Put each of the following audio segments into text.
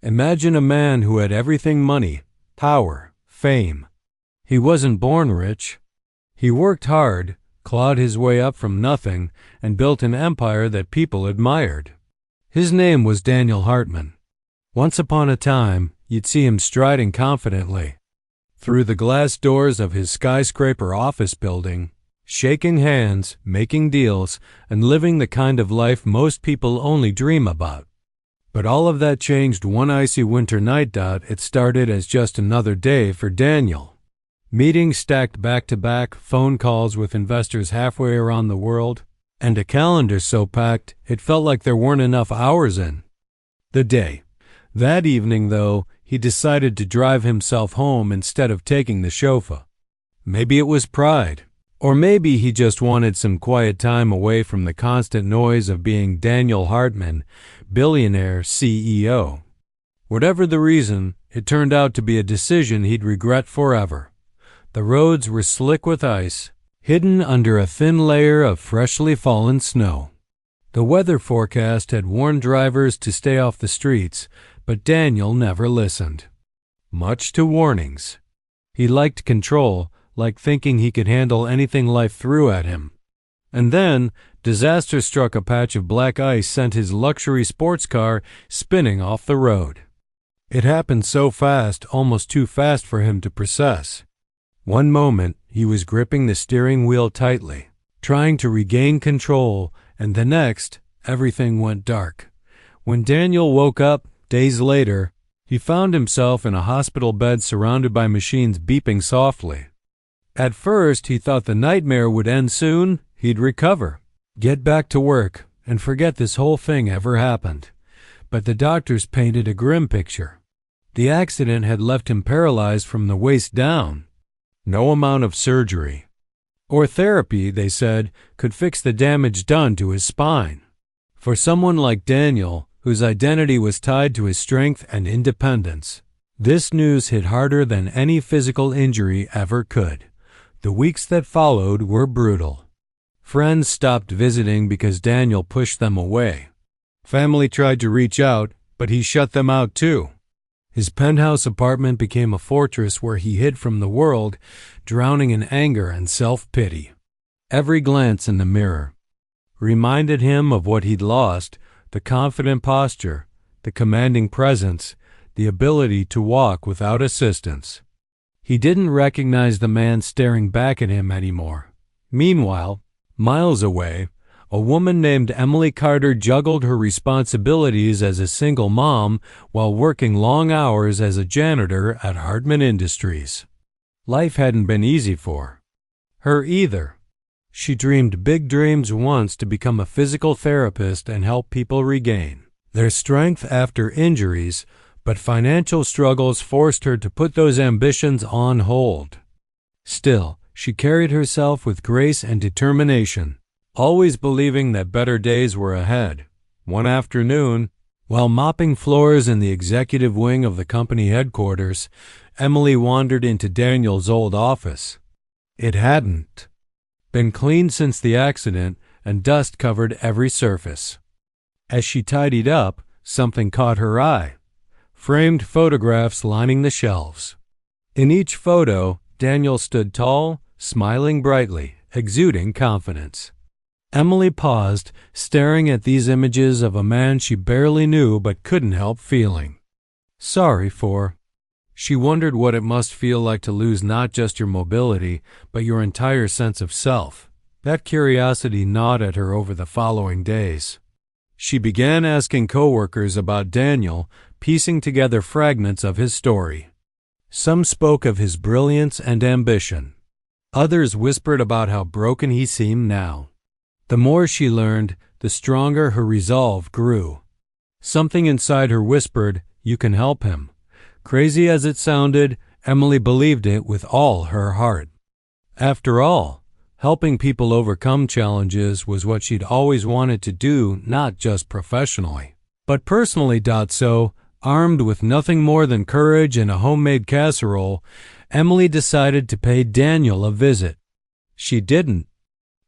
Imagine a man who had everything: money, power, fame. He wasn't born rich. He worked hard, clawed his way up from nothing, and built an empire that people admired. His name was Daniel Hartman. Once upon a time, you'd see him striding confidently through the glass doors of his skyscraper office building, shaking hands, making deals, and living the kind of life most people only dream about. But all of that changed one icy winter night. It started as just another day for Daniel. Meetings stacked back to back, phone calls with investors halfway around the world, and a calendar so packed it felt like there weren't enough hours in the day. That evening, though, he decided to drive himself home instead of taking the chauffeur. Maybe it was pride, or maybe he just wanted some quiet time away from the constant noise of being Daniel Hartman, billionaire CEO. Whatever the reason, it turned out to be a decision he'd regret forever. The roads were slick with ice, hidden under a thin layer of freshly fallen snow. The weather forecast had warned drivers to stay off the streets, but Daniel never listened. Much to warnings. He liked control, liked thinking he could handle anything life threw at him. And then, disaster struck. A patch of black ice sent his luxury sports car spinning off the road. It happened so fast, almost too fast for him to process. One moment, he was gripping the steering wheel tightly, trying to regain control, and the next, everything went dark. When Daniel woke up, days later, he found himself in a hospital bed surrounded by machines beeping softly. At first, he thought the nightmare would end soon. He'd recover, get back to work, and forget this whole thing ever happened. But the doctors painted a grim picture. The accident had left him paralyzed from the waist down. No amount of surgery or therapy, they said, could fix the damage done to his spine. For someone like Daniel, whose identity was tied to his strength and independence, this news hit harder than any physical injury ever could. The weeks that followed were brutal. Friends stopped visiting because Daniel pushed them away. Family tried to reach out, but he shut them out too. His penthouse apartment became a fortress where he hid from the world, drowning in anger and self-pity. Every glance in the mirror reminded him of what he'd lost: the confident posture, the commanding presence, the ability to walk without assistance. He didn't recognize the man staring back at him anymore. Meanwhile, miles away, a woman named Emily Carter juggled her responsibilities as a single mom while working long hours as a janitor at Hartman Industries. Life hadn't been easy for her either. She dreamed big dreams once to become a physical therapist and help people regain their strength after injuries, but financial struggles forced her to put those ambitions on hold. Still, she carried herself with grace and determination, always believing that better days were ahead. One afternoon, while mopping floors in the executive wing of the company headquarters, Emily wandered into Daniel's old office. It hadn't been cleaned since the accident, and dust covered every surface. As she tidied up, something caught her eye: framed photographs lining the shelves. In each photo, Daniel stood tall, smiling brightly, exuding confidence. Emily paused, staring at these images of a man she barely knew but couldn't help feeling sorry for. She wondered what it must feel like to lose not just your mobility, but your entire sense of self. That curiosity gnawed at her over the following days. She began asking coworkers about Daniel, piecing together fragments of his story. Some spoke of his brilliance and ambition. Others whispered about how broken he seemed now. The more she learned, the stronger her resolve grew. Something inside her whispered, "You can help him." Crazy as it sounded, Emily believed it with all her heart. After all, helping people overcome challenges was what she'd always wanted to do, not just professionally, but personally. So, armed with nothing more than courage and a homemade casserole, Emily decided to pay Daniel a visit. She didn't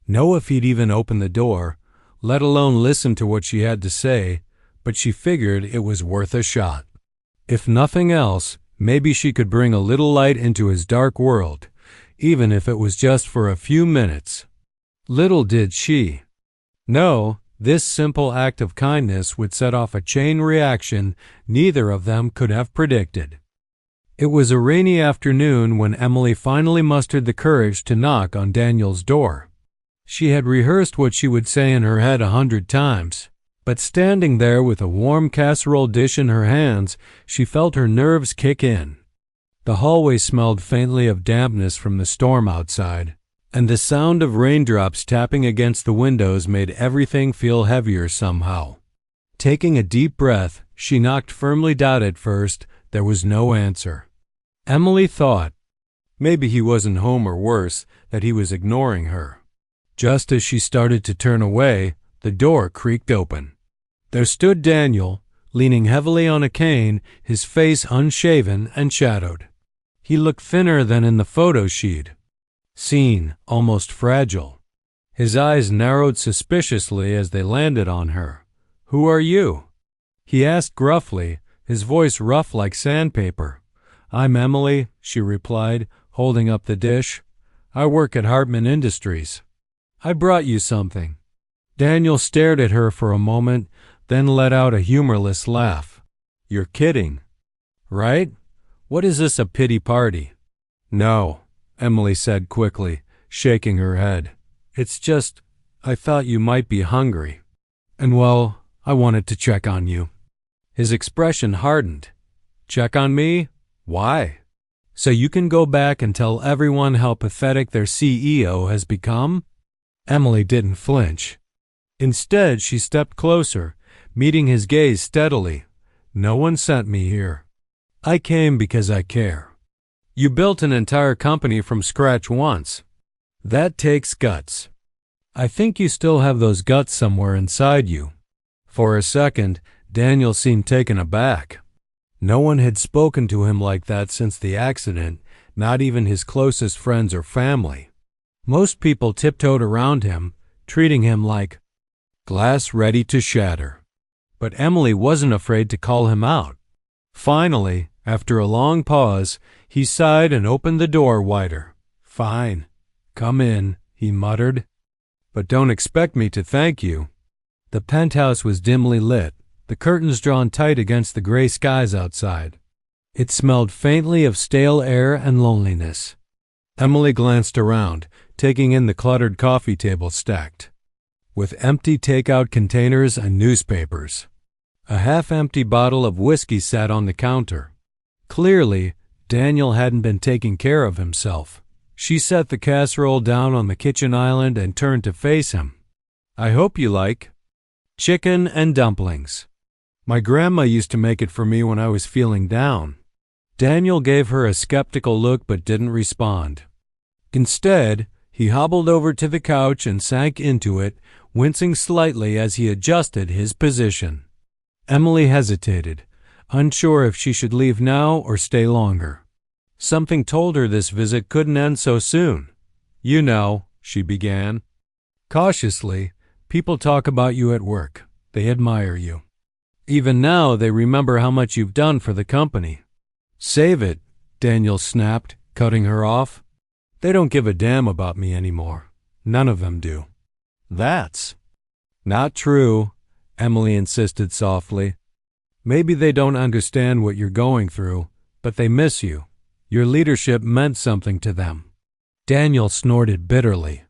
know if he'd even open the door, let alone listen to what she had to say, but she figured it was worth a shot. If nothing else, maybe she could bring a little light into his dark world, even if it was just for a few minutes. Little did she know, this simple act of kindness would set off a chain reaction neither of them could have predicted. It was a rainy afternoon when Emily finally mustered the courage to knock on Daniel's door. She had rehearsed what she would say in her head 100 times, but standing there with a warm casserole dish in her hands, she felt her nerves kick in. The hallway smelled faintly of dampness from the storm outside, and the sound of raindrops tapping against the windows made everything feel heavier somehow. Taking a deep breath, she knocked firmly down at first. There was no answer. Emily thought maybe he wasn't home, or worse, that he was ignoring her. Just as she started to turn away, the door creaked open. There stood Daniel, leaning heavily on a cane, his face unshaven and shadowed. He looked thinner than in the photo she'd seen, almost fragile. His eyes narrowed suspiciously as they landed on her. "Who are you?" he asked gruffly, his voice rough like sandpaper. "I'm Emily," she replied, holding up the dish. "I work at Hartman Industries. I brought you something." Daniel stared at her for a moment, then let out a humorless laugh. "You're kidding, right? What is this, a pity party?" "No," Emily said quickly, shaking her head. "It's just, I thought you might be hungry. And well, I wanted to check on you." His expression hardened. "Check on me? Why?" "So you can go back and tell everyone how pathetic their CEO has become?" Emily didn't flinch. Instead, she stepped closer, meeting his gaze steadily. "No one sent me here. I came because I care. You built an entire company from scratch once. That takes guts. I think you still have those guts somewhere inside you." For a second, Daniel seemed taken aback. No one had spoken to him like that since the accident, not even his closest friends or family. Most people tiptoed around him, treating him like glass ready to shatter. But Emily wasn't afraid to call him out. Finally, after a long pause, he sighed and opened the door wider. "Fine. Come in," he muttered. "But don't expect me to thank you." The penthouse was dimly lit, the curtains drawn tight against the gray skies outside. It smelled faintly of stale air and loneliness. Emily glanced around, taking in the cluttered coffee table stacked with empty takeout containers and newspapers. A half-empty bottle of whiskey sat on the counter. Clearly, Daniel hadn't been taking care of himself. She set the casserole down on the kitchen island and turned to face him. "I hope you like chicken and dumplings. My grandma used to make it for me when I was feeling down." Daniel gave her a skeptical look but didn't respond. Instead, he hobbled over to the couch and sank into it, wincing slightly as he adjusted his position. Emily hesitated, unsure if she should leave now or stay longer. Something told her this visit couldn't end so soon. "You know," she began. "Cautiously, people talk about you at work. They admire you. Even now, they remember how much you've done for the company." "Save it," Daniel snapped, cutting her off. "They don't give a damn about me anymore. None of them do." "That's not true," Emily insisted softly. "Maybe they don't understand what you're going through, but they miss you. Your leadership meant something to them." Daniel snorted bitterly.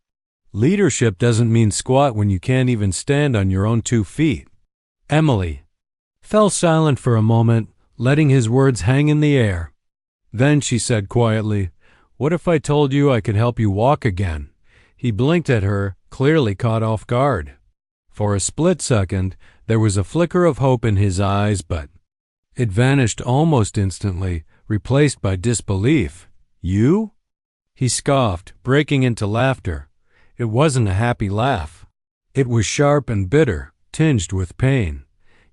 "Leadership doesn't mean squat when you can't even stand on your own 2 feet." Emily fell silent for a moment, letting his words hang in the air. Then she said quietly, "What if I told you I could help you walk again?" He blinked at her, clearly caught off guard. For a split second, there was a flicker of hope in his eyes, but it vanished almost instantly, replaced by disbelief. "You?" He scoffed, breaking into laughter. It wasn't a happy laugh. It was sharp and bitter, tinged with pain.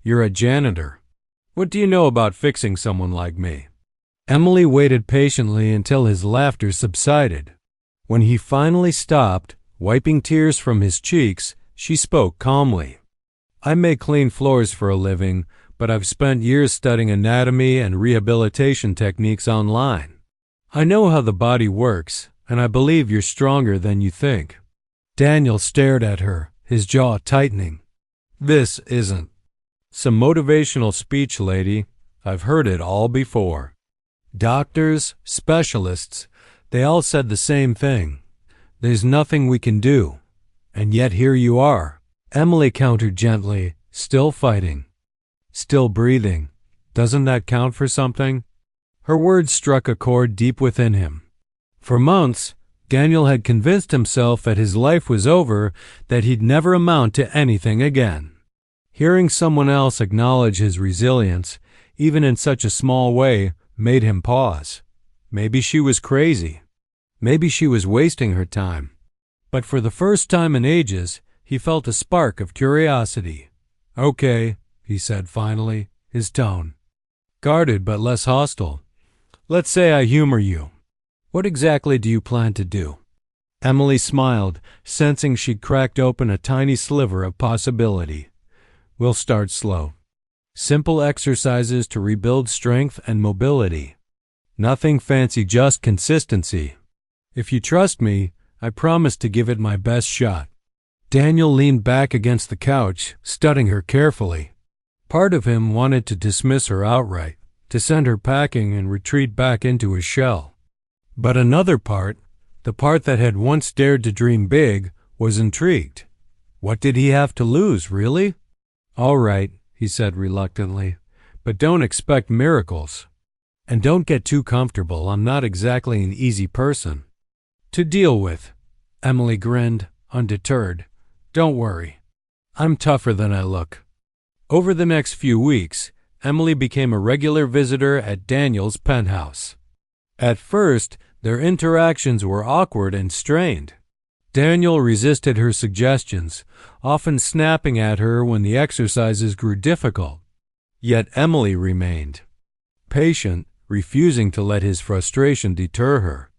"You're a janitor. What do you know about fixing someone like me?" Emily waited patiently until his laughter subsided. When he finally stopped, wiping tears from his cheeks, she spoke calmly. "I may clean floors for a living, but I've spent years studying anatomy and rehabilitation techniques online. I know how the body works, and I believe you're stronger than you think." Daniel stared at her, his jaw tightening. "This isn't some motivational speech, lady. I've heard it all before. Doctors, specialists, they all said the same thing. There's nothing we can do. And yet here you are." Emily countered gently, still fighting. "Still breathing. Doesn't that count for something?" Her words struck a chord deep within him. For months, Daniel had convinced himself that his life was over, that he'd never amount to anything again. Hearing someone else acknowledge his resilience, even in such a small way, made him pause. Maybe she was crazy. Maybe she was wasting her time. But for the first time in ages, he felt a spark of curiosity. "Okay," he said finally, his tone guarded but less hostile. "Let's say I humor you. What exactly do you plan to do?" Emily smiled, sensing she'd cracked open a tiny sliver of possibility. "We'll start slow. Simple exercises to rebuild strength and mobility. Nothing fancy, just consistency. If you trust me, I promise to give it my best shot." Daniel leaned back against the couch, studying her carefully. Part of him wanted to dismiss her outright, to send her packing and retreat back into his shell. But another part, the part that had once dared to dream big, was intrigued. What did he have to lose, really? "All right," he said reluctantly, "but don't expect miracles. And don't get too comfortable. I'm not exactly an easy person to deal with." Emily grinned, undeterred. "Don't worry. I'm tougher than I look." Over the next few weeks, Emily became a regular visitor at Daniel's penthouse. At first, their interactions were awkward and strained. Daniel resisted her suggestions, often snapping at her when the exercises grew difficult. Yet Emily remained patient, refusing to let his frustration deter her.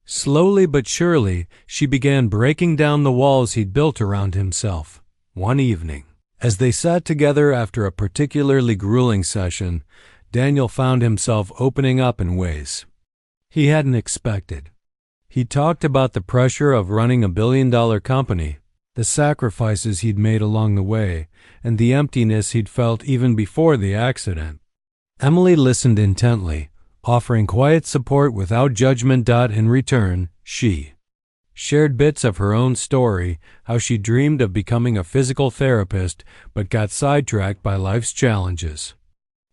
Slowly but surely, she began breaking down the walls he'd built around himself. One evening, as they sat together after a particularly grueling session, Daniel found himself opening up in ways he hadn't expected. He talked about the pressure of running $1 billion company, the sacrifices he'd made along the way, and the emptiness he'd felt even before the accident. Emily listened intently, offering quiet support without judgment. In return, she shared bits of her own story, how she dreamed of becoming a physical therapist but got sidetracked by life's challenges.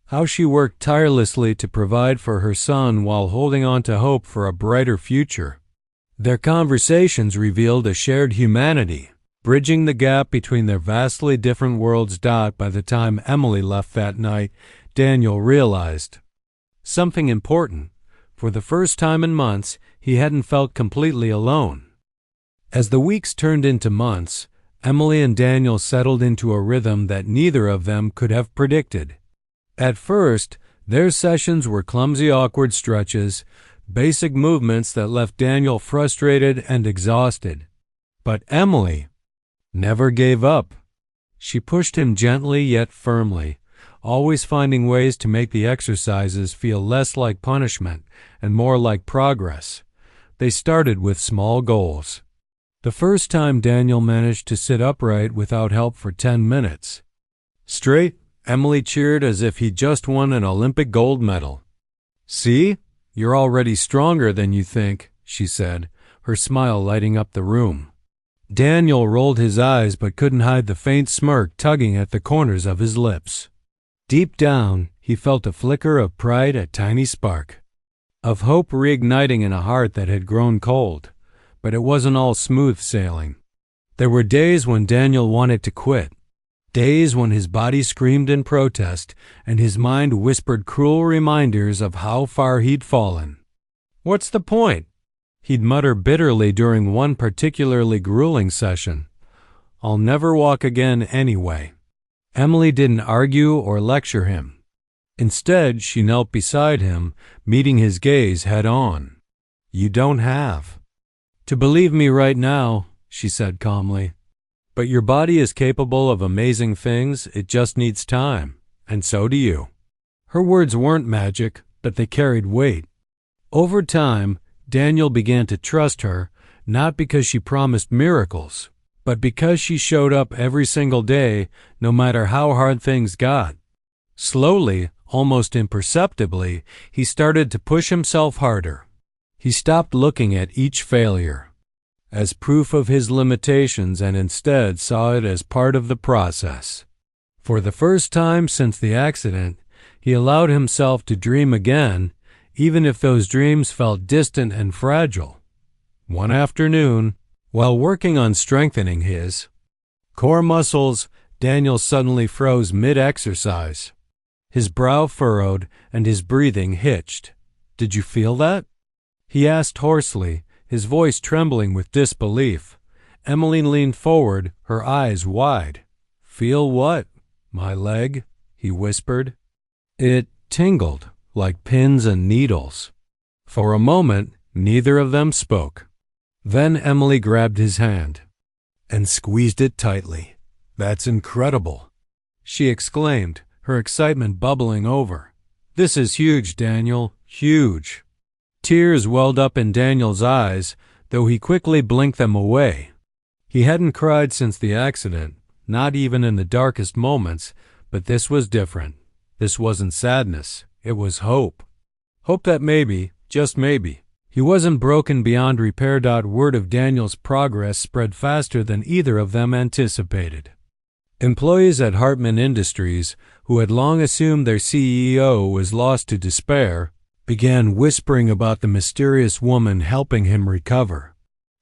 How she worked tirelessly to provide for her son while holding on to hope for a brighter future. Their conversations revealed a shared humanity, bridging the gap between their vastly different worlds. By the time Emily left that night, Daniel realized something important. For the first time in months, he hadn't felt completely alone. As the weeks turned into months, Emily and Daniel settled into a rhythm that neither of them could have predicted. At first, their sessions were clumsy, awkward stretches, basic movements that left Daniel frustrated and exhausted. But Emily never gave up. She pushed him gently yet firmly, always finding ways to make the exercises feel less like punishment and more like progress. They started with small goals. The first time Daniel managed to sit upright without help for 10 minutes straight, Emily cheered as if he'd just won an Olympic gold medal. "See? You're already stronger than you think," she said, her smile lighting up the room. Daniel rolled his eyes but couldn't hide the faint smirk tugging at the corners of his lips. Deep down, he felt a flicker of pride, a tiny spark of hope reigniting in a heart that had grown cold. But it wasn't all smooth sailing. There were days when Daniel wanted to quit, days when his body screamed in protest and his mind whispered cruel reminders of how far he'd fallen. "What's the point?" he'd mutter bitterly during one particularly grueling session. "I'll never walk again anyway." Emily didn't argue or lecture him. Instead, she knelt beside him, meeting his gaze head on. "You don't have to believe me right now," she said calmly. "But your body is capable of amazing things. It just needs time. and so do you." Her words weren't magic, but they carried weight. Over time, Daniel began to trust her, not because she promised miracles, but because she showed up every single day, no matter how hard things got. Slowly, almost imperceptibly, he started to push himself harder. He stopped looking at each failure as proof of his limitations and instead saw it as part of the process. For the first time since the accident, he allowed himself to dream again, even if those dreams felt distant and fragile. One afternoon, while working on strengthening his core muscles, Daniel suddenly froze mid-exercise. His brow furrowed and his breathing hitched. "Did you feel that?" he asked hoarsely, his voice trembling with disbelief. Emily leaned forward, her eyes wide. "Feel what?" "My leg," he whispered. It tingled like pins and needles. For a moment, neither of them spoke. Then Emily grabbed his hand and squeezed it tightly. "That's incredible," she exclaimed, her excitement bubbling over. "This is huge, Daniel, huge." Tears welled up in Daniel's eyes, though he quickly blinked them away. He hadn't cried since the accident, not even in the darkest moments, but this was different. This wasn't sadness, it was hope. Hope that maybe, just maybe, he wasn't broken beyond repair. Word of Daniel's progress spread faster than either of them anticipated. Employees at Hartman Industries, who had long assumed their CEO was lost to despair, began whispering about the mysterious woman helping him recover.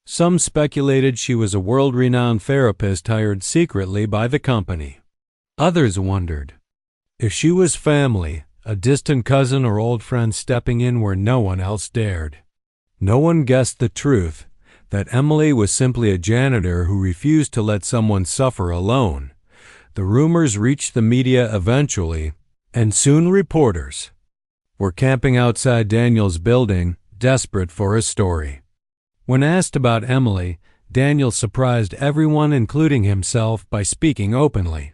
Some speculated she was a world-renowned therapist hired secretly by the company. Others wondered if she was family, a distant cousin or old friend stepping in where no one else dared. No one guessed the truth, that Emily was simply a janitor who refused to let someone suffer alone. The rumors reached the media eventually, and soon reporters were camping outside Daniel's building, desperate for a story. When asked about Emily, Daniel surprised everyone, including himself, by speaking openly.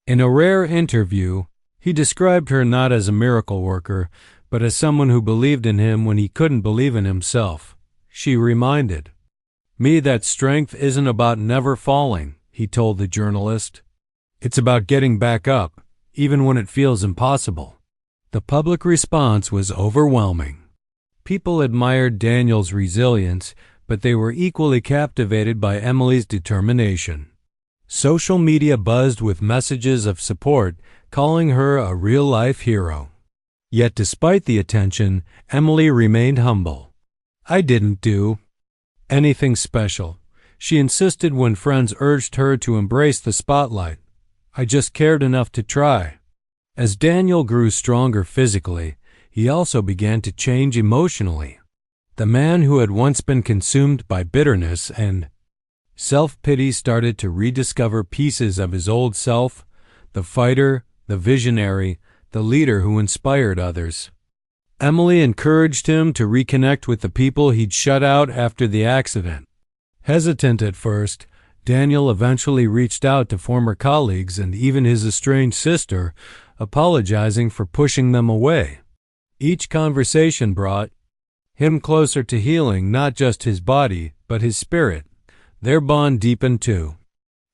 In a rare interview, he described her not as a miracle worker, but as someone who believed in him when he couldn't believe in himself. She reminded me that strength isn't about never falling, he told the journalist. It's about getting back up, even when it feels impossible. The public response was overwhelming. People admired Daniel's resilience, but they were equally captivated by Emily's determination. Social media buzzed with messages of support, calling her a real-life hero. Yet despite the attention, Emily remained humble. "I didn't do anything special," she insisted when friends urged her to embrace the spotlight. "I just cared enough to try." As Daniel grew stronger physically, he also began to change emotionally. The man who had once been consumed by bitterness and self-pity started to rediscover pieces of his old self, the fighter, the visionary, the leader who inspired others. Emily encouraged him to reconnect with the people he'd shut out after the accident. Hesitant at first, Daniel eventually reached out to former colleagues and even his estranged sister, apologizing for pushing them away. Each conversation brought him closer to healing not just his body, but his spirit. Their bond deepened too.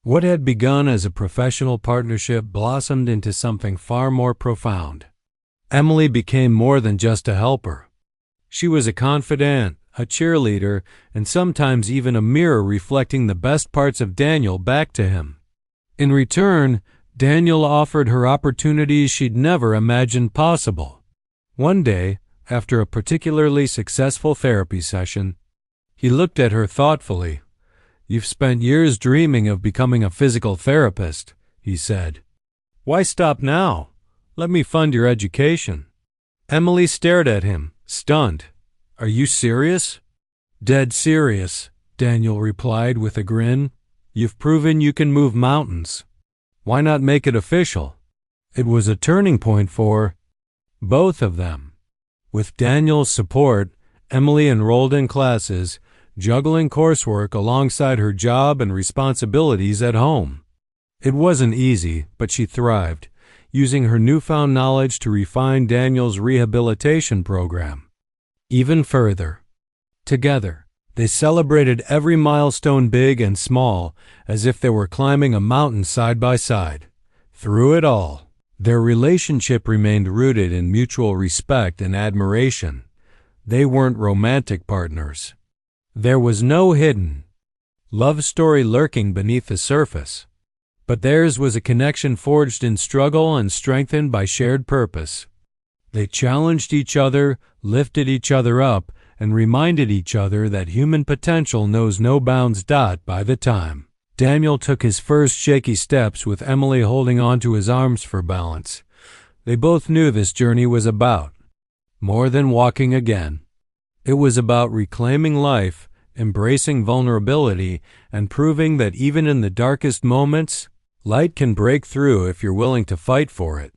What had begun as a professional partnership blossomed into something far more profound. Emily became more than just a helper. She was a confidant, a cheerleader, and sometimes even a mirror reflecting the best parts of Daniel back to him. In return, Daniel offered her opportunities she'd never imagined possible. One day, after a particularly successful therapy session, he looked at her thoughtfully. "You've spent years dreaming of becoming a physical therapist," he said. "Why stop now? Let me fund your education." Emily stared at him, stunned. "Are you serious?" "Dead serious," Daniel replied with a grin. "You've proven you can move mountains. Why not make it official?" It was a turning point for both of them. With Daniel's support, Emily enrolled in classes, juggling coursework alongside her job and responsibilities at home. It wasn't easy, but she thrived. using her newfound knowledge to refine Daniel's rehabilitation program even further. Together, they celebrated every milestone, big and small, as if they were climbing a mountain side by side. Through it all, their relationship remained rooted in mutual respect and admiration. They weren't romantic partners. There was no hidden love story lurking beneath the surface, but theirs was a connection forged in struggle and strengthened by shared purpose. They challenged each other, lifted each other up, and reminded each other that human potential knows no bounds. By the time Daniel took his first shaky steps with Emily holding onto his arms for balance, they both knew this journey was about more than walking again. It was about reclaiming life, embracing vulnerability, and proving that even in the darkest moments, light can break through if you're willing to fight for it.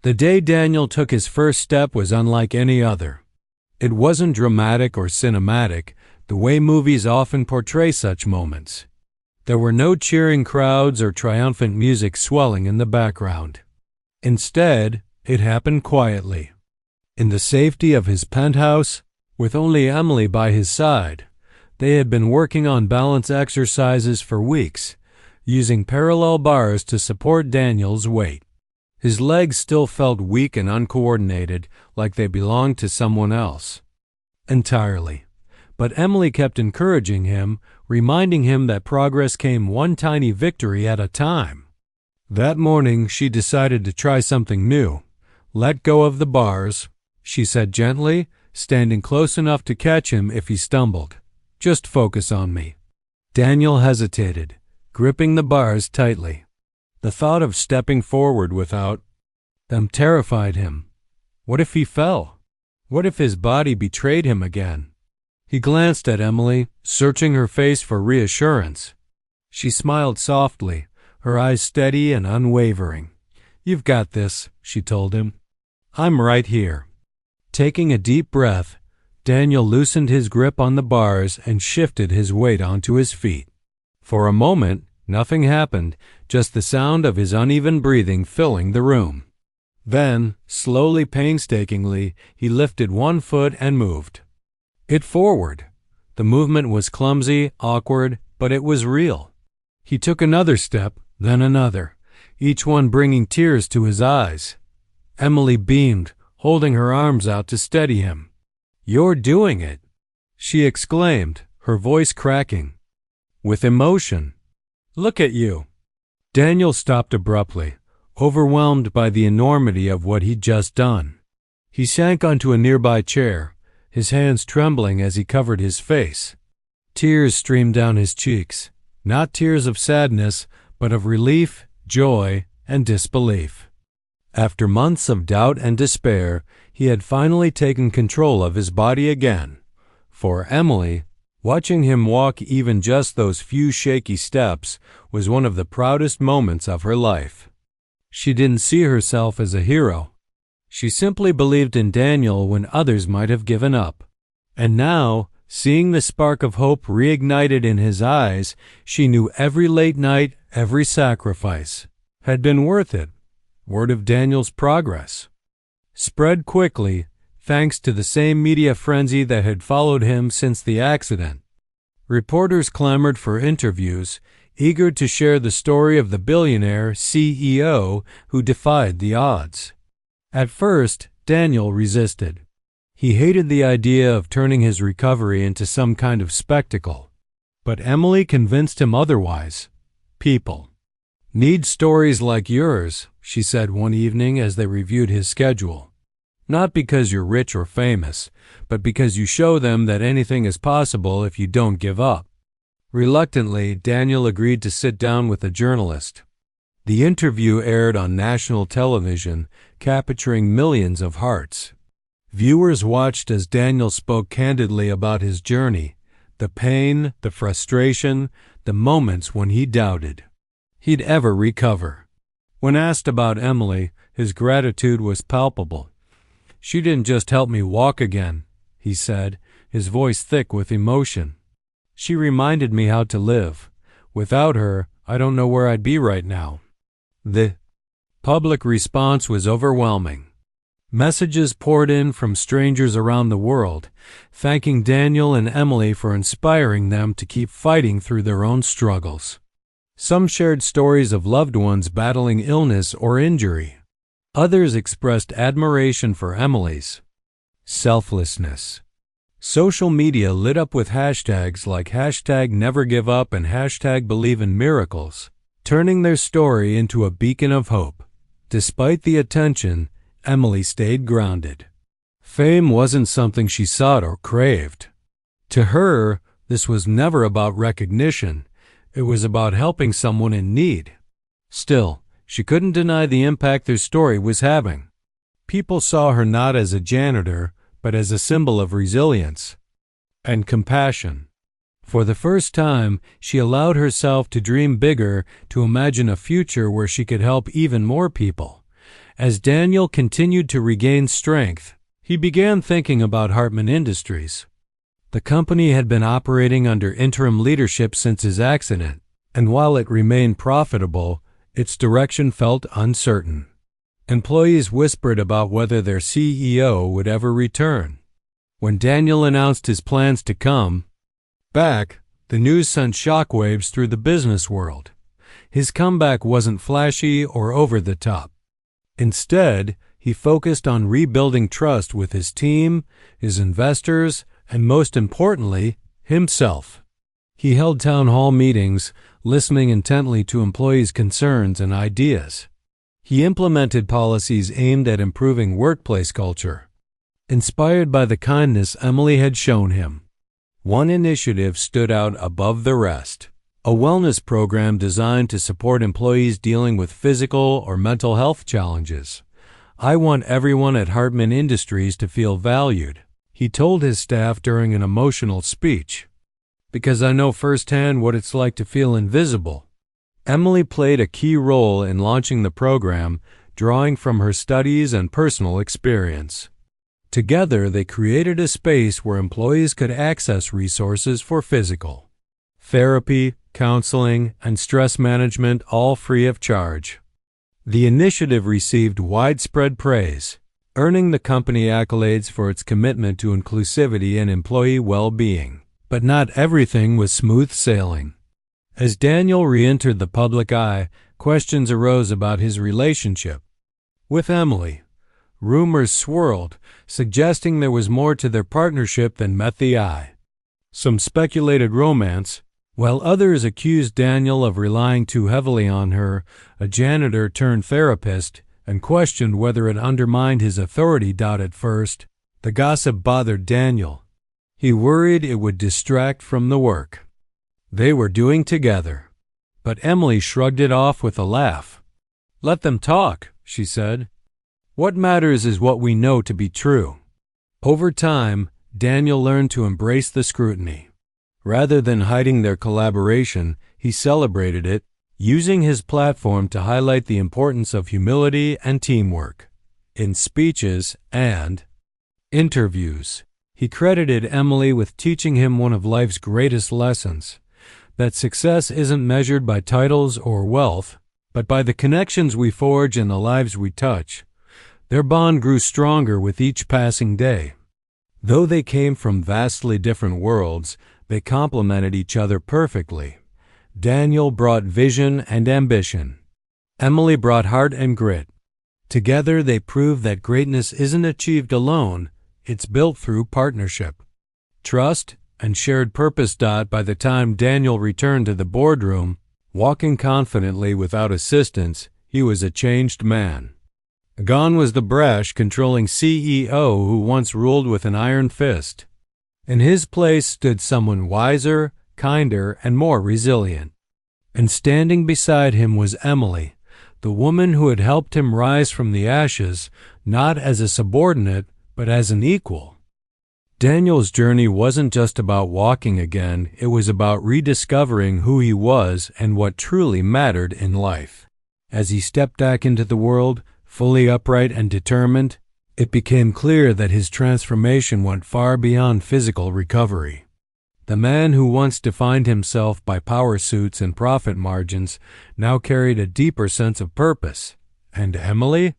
The day Daniel took his first step was unlike any other. It wasn't dramatic or cinematic, the way movies often portray such moments. There were no cheering crowds or triumphant music swelling in the background. Instead, it happened quietly. In the safety of his penthouse, with only Emily by his side, they had been working on balance exercises for weeks, using parallel bars to support Daniel's weight. His legs still felt weak and uncoordinated, like they belonged to someone else entirely. But Emily kept encouraging him, reminding him that progress came one tiny victory at a time. That morning, she decided to try something new. "Let go of the bars," she said gently, standing close enough to catch him if he stumbled. "Just focus on me." Daniel hesitated, gripping the bars tightly. The thought of stepping forward without them terrified him. What if he fell? What if his body betrayed him again? He glanced at Emily, searching her face for reassurance. She smiled softly, her eyes steady and unwavering. "You've got this," she told him. "I'm right here." Taking a deep breath, Daniel loosened his grip on the bars and shifted his weight onto his feet. For a moment, nothing happened, just the sound of his uneven breathing filling the room. Then, slowly, painstakingly, he lifted one foot and moved it forward. The movement was clumsy, awkward, but it was real. He took another step, then another, each one bringing tears to his eyes. Emily beamed, holding her arms out to steady him. "You're doing it," she exclaimed, her voice cracking with emotion. "Look at you." Daniel stopped abruptly, overwhelmed by the enormity of what he'd just done. He sank onto a nearby chair, his hands trembling as he covered his face. Tears streamed down his cheeks, not tears of sadness, but of relief, joy, and disbelief. After months of doubt and despair, he had finally taken control of his body again. For Emily, watching him walk even just those few shaky steps was one of the proudest moments of her life. She didn't see herself as a hero. She simply believed in Daniel when others might have given up. And now, seeing the spark of hope reignited in his eyes, she knew every late night, every sacrifice had been worth it. Word of Daniel's progress spread quickly, thanks to the same media frenzy that had followed him since the accident. Reporters clamored for interviews, eager to share the story of the billionaire CEO who defied the odds. At first, Daniel resisted. He hated the idea of turning his recovery into some kind of spectacle. But Emily convinced him otherwise. "People need stories like yours," she said one evening as they reviewed his schedule. "Not because you're rich or famous, but because you show them that anything is possible if you don't give up." Reluctantly, Daniel agreed to sit down with a journalist. The interview aired on national television, capturing millions of hearts. Viewers watched as Daniel spoke candidly about his journey, the pain, the frustration, the moments when he doubted he'd ever recover. When asked about Emily, his gratitude was palpable. "She didn't just help me walk again," he said, his voice thick with emotion. "She reminded me how to live. Without her, I don't know where I'd be right now." Public response was overwhelming. Messages poured in from strangers around the world, thanking Daniel and Emily for inspiring them to keep fighting through their own struggles. Some shared stories of loved ones battling illness or injury. Others expressed admiration for Emily's selflessness. Social media lit up with hashtags like #NeverGiveUp and #BelieveInMiracles, turning their story into a beacon of hope. Despite the attention, Emily stayed grounded. Fame wasn't something she sought or craved. To her, this was never about recognition. It was about helping someone in need. Still, she couldn't deny the impact their story was having. People saw her not as a janitor, but as a symbol of resilience and compassion. For the first time, she allowed herself to dream bigger, to imagine a future where she could help even more people. As Daniel continued to regain strength, he began thinking about Heartman Industries. The company had been operating under interim leadership since his accident, and while it remained profitable, its direction felt uncertain. Employees whispered about whether their CEO would ever return. When Daniel announced his plans to come back, the news sent shockwaves through the business world. His comeback wasn't flashy or over the top. Instead, he focused on rebuilding trust with his team, his investors, and most importantly, himself. He held town hall meetings, listening intently to employees' concerns and ideas. He implemented policies aimed at improving workplace culture, inspired by the kindness Emily had shown him. One initiative stood out above the rest: a wellness program designed to support employees dealing with physical or mental health challenges. "I want everyone at Heartman Industries to feel valued," he told his staff during an emotional speech, "because I know firsthand what it's like to feel invisible." Emily played a key role in launching the program, drawing from her studies and personal experience. Together, they created a space where employees could access resources for physical therapy, counseling, and stress management, all free of charge. The initiative received widespread praise, earning the company accolades for its commitment to inclusivity and employee well-being. But not everything was smooth sailing. As Daniel re-entered the public eye, questions arose about his relationship with Emily. Rumors swirled, suggesting there was more to their partnership than met the eye. Some speculated romance, while others accused Daniel of relying too heavily on her, a janitor turned therapist, and questioned whether it undermined his authority. At first, the gossip bothered Daniel. He worried it would distract from the work they were doing together. But Emily shrugged it off with a laugh. "Let them talk," she said. "What matters is what we know to be true." Over time, Daniel learned to embrace the scrutiny. Rather than hiding their collaboration, he celebrated it, using his platform to highlight the importance of humility and teamwork. In speeches and interviews, he credited Emily with teaching him one of life's greatest lessons: that success isn't measured by titles or wealth, but by the connections we forge and the lives we touch. Their bond grew stronger with each passing day. Though they came from vastly different worlds, they complemented each other perfectly. Daniel brought vision and ambition. Emily brought heart and grit. Together they proved that greatness isn't achieved alone, it's built through partnership, trust, and shared purpose. By the time Daniel returned to the boardroom, walking confidently without assistance, he was a changed man. Gone was the brash, controlling CEO who once ruled with an iron fist. In his place stood someone wiser, kinder, and more resilient. And standing beside him was Emily, the woman who had helped him rise from the ashes, not as a subordinate, but as an equal. Daniel's journey wasn't just about walking again, it was about rediscovering who he was and what truly mattered in life. As he stepped back into the world, fully upright and determined, it became clear that his transformation went far beyond physical recovery. The man who once defined himself by power suits and profit margins now carried a deeper sense of purpose. And Emily?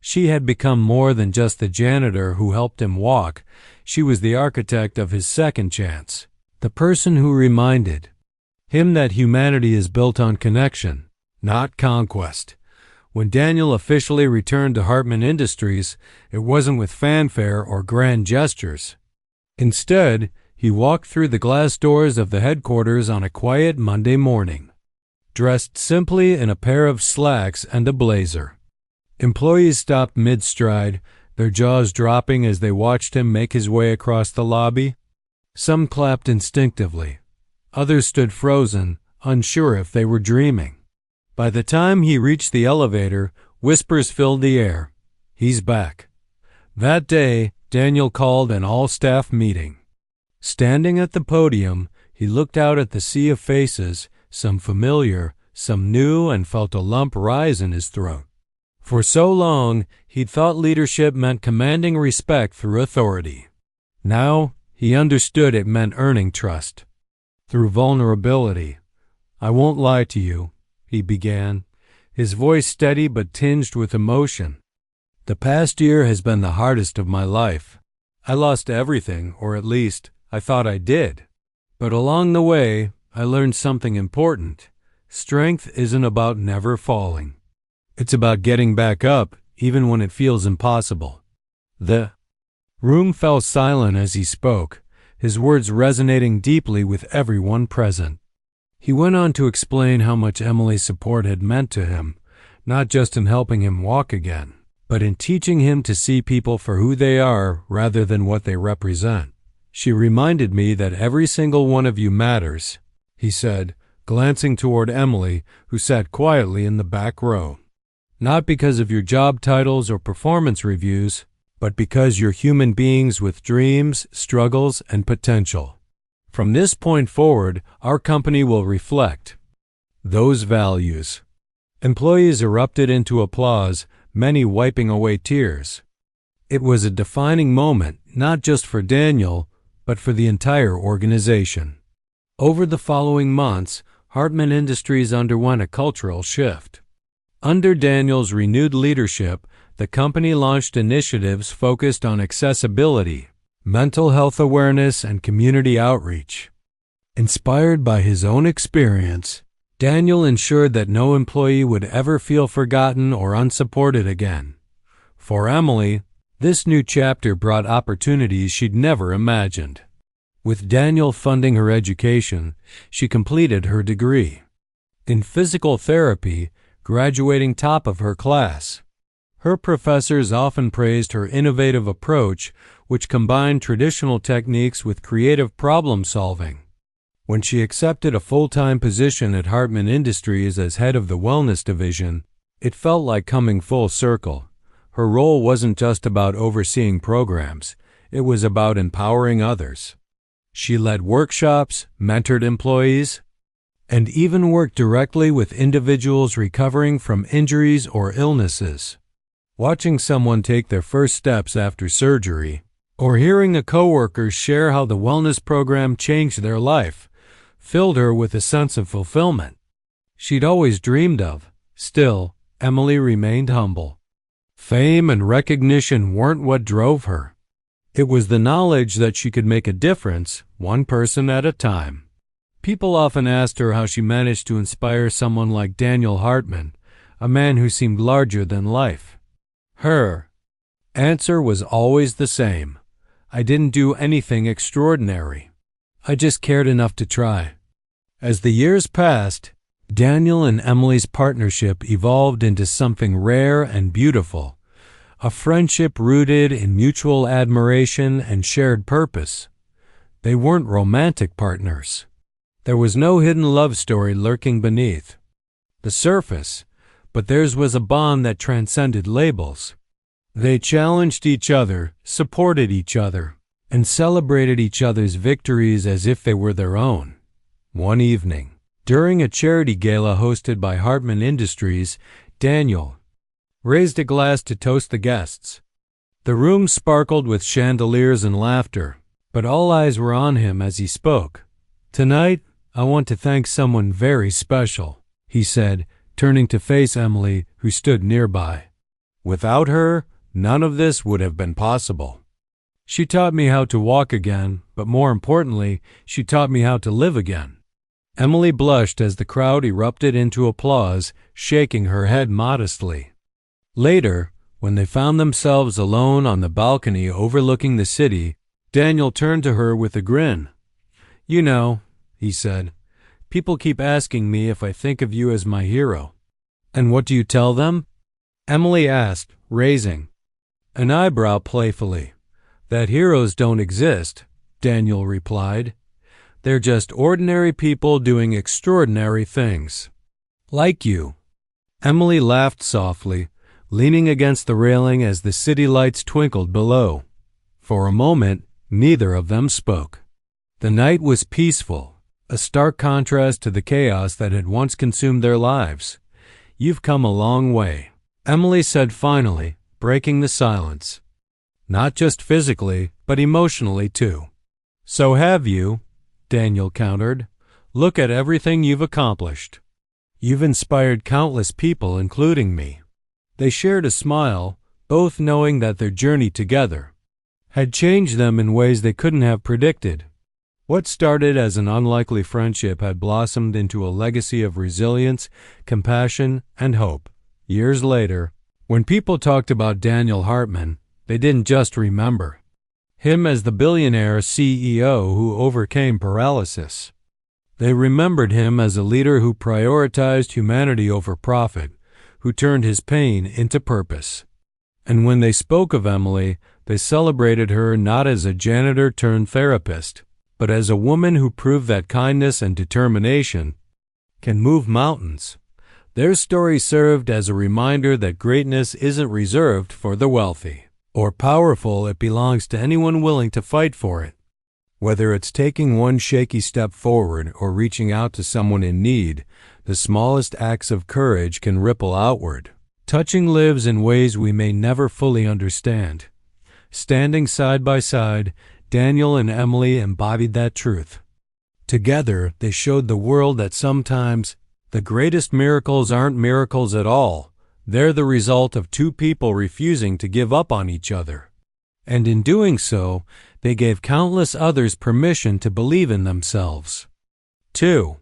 She had become more than just the janitor who helped him walk. She was the architect of his second chance, the person who reminded him that humanity is built on connection, not conquest. When Daniel officially returned to Heartman Industries, it wasn't with fanfare or grand gestures. Instead, he walked through the glass doors of the headquarters on a quiet Monday morning, dressed simply in a pair of slacks and a blazer. Employees stopped mid-stride, their jaws dropping as they watched him make his way across the lobby. Some clapped instinctively. Others stood frozen, unsure if they were dreaming. By the time he reached the elevator, whispers filled the air. He's back. That day, Daniel called an all-staff meeting. Standing at the podium, he looked out at the sea of faces, some familiar, some new, and felt a lump rise in his throat. For so long, he'd thought leadership meant commanding respect through authority. Now, he understood it meant earning trust through vulnerability. "I won't lie to you," he began, his voice steady but tinged with emotion. "The past year has been the hardest of my life. I lost everything, or at least, I thought I did. But along the way, I learned something important. Strength isn't about never falling. It's about getting back up, even when it feels impossible." The room fell silent as he spoke, his words resonating deeply with everyone present. He went on to explain how much Emily's support had meant to him, not just in helping him walk again, but in teaching him to see people for who they are rather than what they represent. "She reminded me that every single one of you matters," he said, glancing toward Emily, who sat quietly in the back row. "Not because of your job titles or performance reviews, but because you're human beings with dreams, struggles, and potential. From this point forward, our company will reflect those values." Employees erupted into applause, many wiping away tears. It was a defining moment, not just for Daniel, but for the entire organization. Over the following months, Heartman Industries underwent a cultural shift. Under Daniel's renewed leadership, the company launched initiatives focused on accessibility, mental health awareness, and community outreach. Inspired by his own experience, Daniel ensured that no employee would ever feel forgotten or unsupported again. For Emily, this new chapter brought opportunities she'd never imagined. With Daniel funding her education, she completed her degree in physical therapy, graduating top of her class. Her professors often praised her innovative approach, which combined traditional techniques with creative problem-solving. When she accepted a full-time position at Heartman Industries as head of the wellness division, it felt like coming full circle. Her role wasn't just about overseeing programs, it was about empowering others. She led workshops, mentored employees, and even worked directly with individuals recovering from injuries or illnesses. Watching someone take their first steps after surgery, or hearing a coworker share how the wellness program changed their life, filled her with a sense of fulfillment she'd always dreamed of. Still, Emily remained humble. Fame and recognition weren't what drove her. It was the knowledge that she could make a difference, one person at a time. People often asked her how she managed to inspire someone like Daniel Heartman, a man who seemed larger than life. Her answer was always the same. "I didn't do anything extraordinary. I just cared enough to try." As the years passed, Daniel and Emily's partnership evolved into something rare and beautiful, a friendship rooted in mutual admiration and shared purpose. They weren't romantic partners. There was no hidden love story lurking beneath the surface, but theirs was a bond that transcended labels. They challenged each other, supported each other, and celebrated each other's victories as if they were their own. One evening, during a charity gala hosted by Heartman Industries, Daniel raised a glass to toast the guests. The room sparkled with chandeliers and laughter, but all eyes were on him as he spoke. "Tonight, I want to thank someone very special," he said, turning to face Emily, who stood nearby. "Without her, none of this would have been possible. She taught me how to walk again, but more importantly, she taught me how to live again." Emily blushed as the crowd erupted into applause, shaking her head modestly. Later, when they found themselves alone on the balcony overlooking the city, Daniel turned to her with a grin. "You know," he said, "people keep asking me if I think of you as my hero." "And what do you tell them?" Emily asked, raising an eyebrow playfully. "That heroes don't exist," Daniel replied. "They're just ordinary people doing extraordinary things. Like you." Emily laughed softly, leaning against the railing as the city lights twinkled below. For a moment, neither of them spoke. The night was peaceful, a stark contrast to the chaos that had once consumed their lives. "You've come a long way," Emily said finally, breaking the silence. "Not just physically, but emotionally too." "So have you," Daniel countered. "Look at everything you've accomplished. You've inspired countless people, including me." They shared a smile, both knowing that their journey together had changed them in ways they couldn't have predicted. What started as an unlikely friendship had blossomed into a legacy of resilience, compassion, and hope. Years later, when people talked about Daniel Hartman, they didn't just remember him as the billionaire CEO who overcame paralysis. They remembered him as a leader who prioritized humanity over profit, who turned his pain into purpose. And when they spoke of Emily, they celebrated her not as a janitor turned therapist, but as a woman who proved that kindness and determination can move mountains. Their story served as a reminder that greatness isn't reserved for the wealthy or powerful. It belongs to anyone willing to fight for it. Whether it's taking one shaky step forward or reaching out to someone in need, the smallest acts of courage can ripple outward, touching lives in ways we may never fully understand. Standing side by side, Daniel and Emily embodied that truth. Together, they showed the world that sometimes the greatest miracles aren't miracles at all. They're the result of two people refusing to give up on each other. And in doing so, they gave countless others permission to believe in themselves. 2.